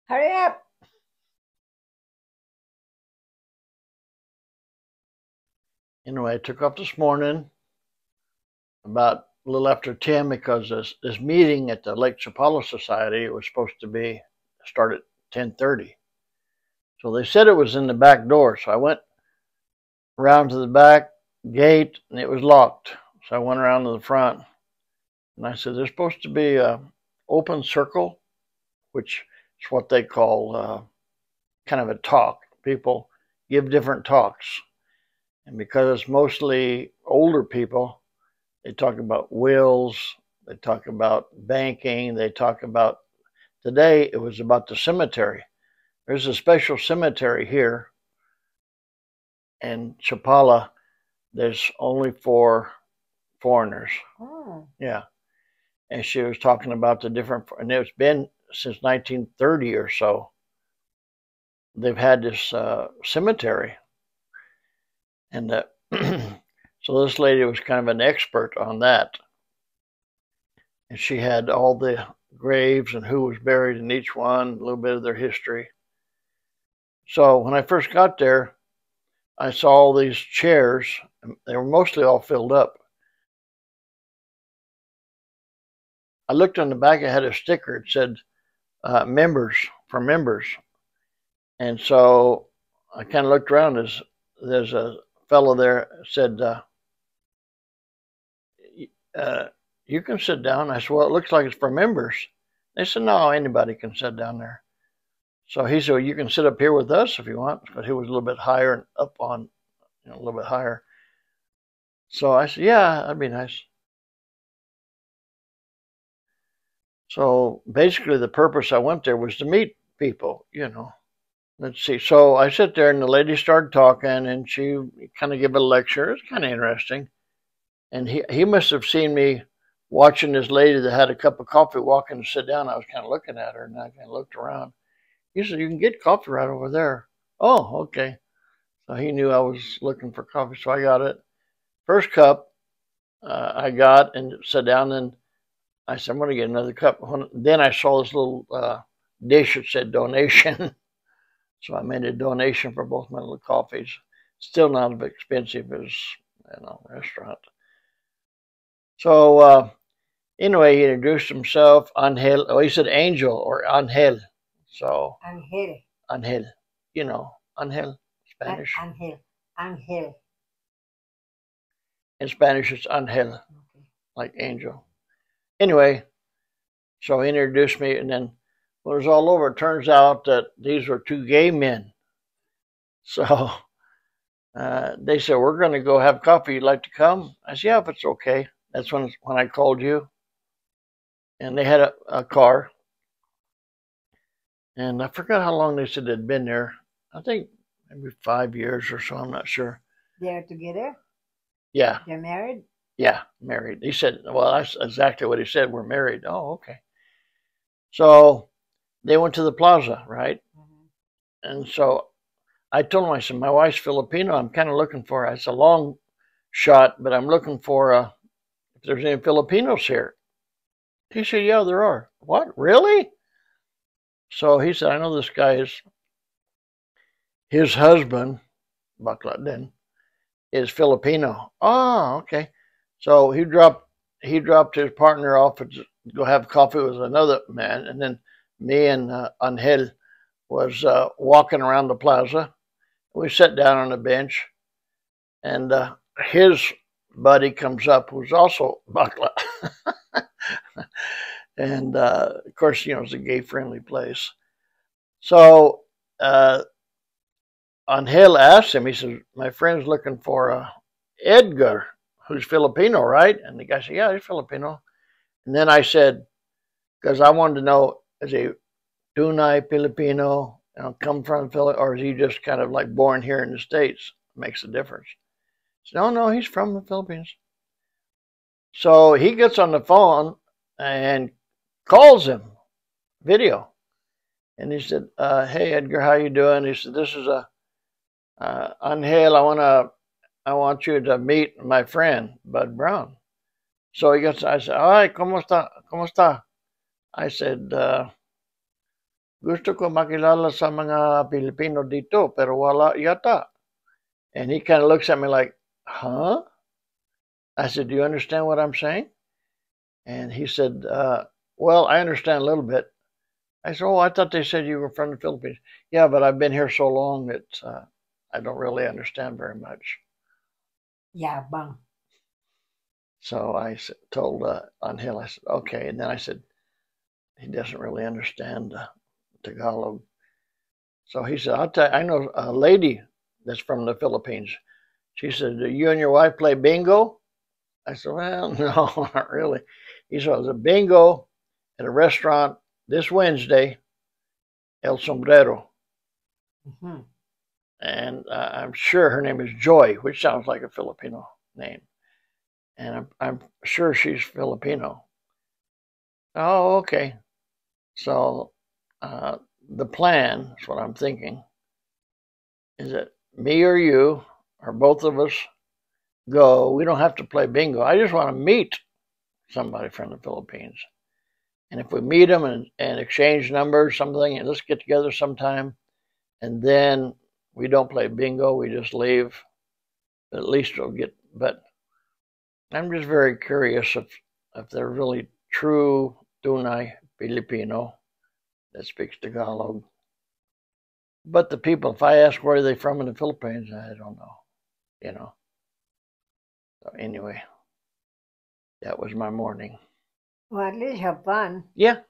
Hurry up. Anyway, I took off this morning about a little after 10 because this meeting at the Lake Chapala Society, it was supposed to start at 10:30. So they said it was in the back door. So I went around to the back gate and it was locked. So I went around to the front and I said, there's supposed to be an open circle, which is what they call kind of a talk. People give different talks. And because it's mostly older people, they talk about wills, they talk about banking, they talk about, today it was about the cemetery. There's a special cemetery here in Chapala. There's only for foreigners. Oh. Yeah. And she was talking about the different, and it's been since 1930 or so. They've had this cemetery. And so this lady was kind of an expert on that. And she had all the graves and who was buried in each one, a little bit of their history. So when I first got there, I saw all these chairs. They were mostly all filled up. I looked on the back, it had a sticker. It said, members, for members. And so I kind of looked around. There's a fellow there said, you can sit down. I said, well, it looks like it's for members. They said, no, anybody can sit down there. So he said, well, you can sit up here with us if you want, because he was a little bit higher and up on, a little bit higher. So I said, yeah, that'd be nice. So basically the purpose I went there was to meet people, Let's see. So I sit there and the lady started talking and she kind of gave a lecture. It's kind of interesting. And he must have seen me watching this lady that had a cup of coffee walking to sit down. I was kind of looking at her and I kind of looked around. He said, you can get coffee right over there. Oh, okay. So he knew I was looking for coffee. So I got it. First cup I got and sat down and I said, I'm going to get another cup. Then I saw this little dish that said donation. So I made a donation for both my little coffees. Still not as expensive as a restaurant. So anyway, he introduced himself, Angel. Oh, he said Angel or Angel. So Angel. Angel. Angel, Spanish. Angel. In Spanish, it's Angel, okay. Like angel. Anyway, so he introduced me, and then when it was all over, it turns out that these were two gay men. So they said, we're going to go have coffee. You'd like to come? I said, yeah, if it's okay. That's when I called you. And they had a car. And I forgot how long they said they'd been there. I think maybe 5 years or so. I'm not sure. They're together? Yeah. They're married? Yeah, married. He said, well, that's exactly what he said. We're married. Oh, okay. So they went to the plaza, right? Mm-hmm. And so I told him, I said, my wife's Filipino. I'm kind of looking for her. It's a long shot, but I'm looking for if there's any Filipinos here. He said, yeah, there are. What? Really? So he said, I know this guy is, his husband, Bakla then, is Filipino. Oh, okay. So he dropped his partner off to go have coffee with another man, and then me and Angel was walking around the plaza. We sat down on a bench, and his buddy comes up, who's also Bakla. And of course, it's a gay-friendly place. So Angel asked him, he says, my friend's looking for Edgar, who's Filipino, right? And the guy said, yeah, he's Filipino. And then I said, because I wanted to know, is he Tunay Filipino, come from Philippines, or is he just kind of like born here in the States? It makes a difference. He said, no, he's from the Philippines. So he gets on the phone and calls him, video. And he said, hey, Edgar, how you doing? He said, this is Angel, I want you to meet my friend, Bud Brown. So I said, ay, ¿cómo está? I said, gusto ko makilala sa mga Pilipino dito, pero wala yata. And he kind of looks at me like, huh? I said, do you understand what I'm saying? And he said, well, I understand a little bit. I said, oh, I thought they said you were from the Philippines. Yeah, but I've been here so long that I don't really understand very much. Yabang. So I told Angel, I said, okay. And then I said, he doesn't really understand Tagalog. So he said, I'll tell you, I know a lady that's from the Philippines. She said, do you and your wife play bingo? I said, well, no, not really. He said, there's a bingo at a restaurant this Wednesday, El Sombrero. Mm-hmm. And I'm sure her name is Joy, which sounds like a Filipino name. And I'm sure she's Filipino. Oh, okay. So the plan, is what I'm thinking, is that me or you, or both of us, go. We don't have to play bingo. I just want to meet somebody from the Philippines. And if we meet them and exchange numbers, something, and let's get together sometime, and then we don't play bingo, we just leave. But at least we'll get, but I'm just very curious if they're really true tunay Filipino that speaks Tagalog. But the people, if I ask where are they from in the Philippines, I don't know, you know. So anyway, that was my morning. Well, at least have fun. Yeah,